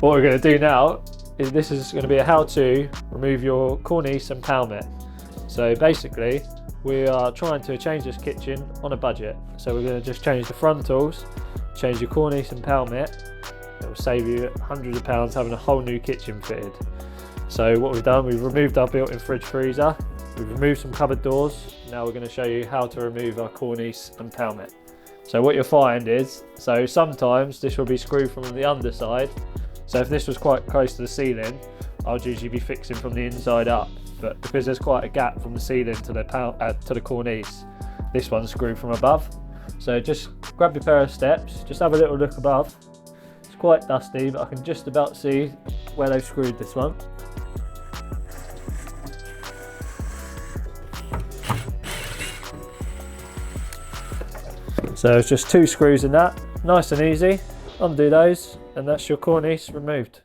What we're going to do now is this is going to be a how to remove your cornice and palmet. So basically we are trying to change this kitchen on a budget. So we're going to just change the frontals, change your cornice and palmet. It will save you hundreds of pounds having a whole new kitchen fitted. So what we've done, we've removed our built-in fridge freezer, we've removed some cupboard doors. Now we're going to show you how to remove our cornice and palmet. So what you'll find is, so sometimes this will be screwed from the underside. So if this was quite close to the ceiling, I would usually be fixing from the inside up. But because there's quite a gap from the ceiling to the cornice, this one's screwed from above. So just grab your pair of steps, just have a little look above. It's quite dusty, but I can just about see where they've screwed this one. So it's just 2 screws in that, nice and easy. Undo those, and that's your cornice removed.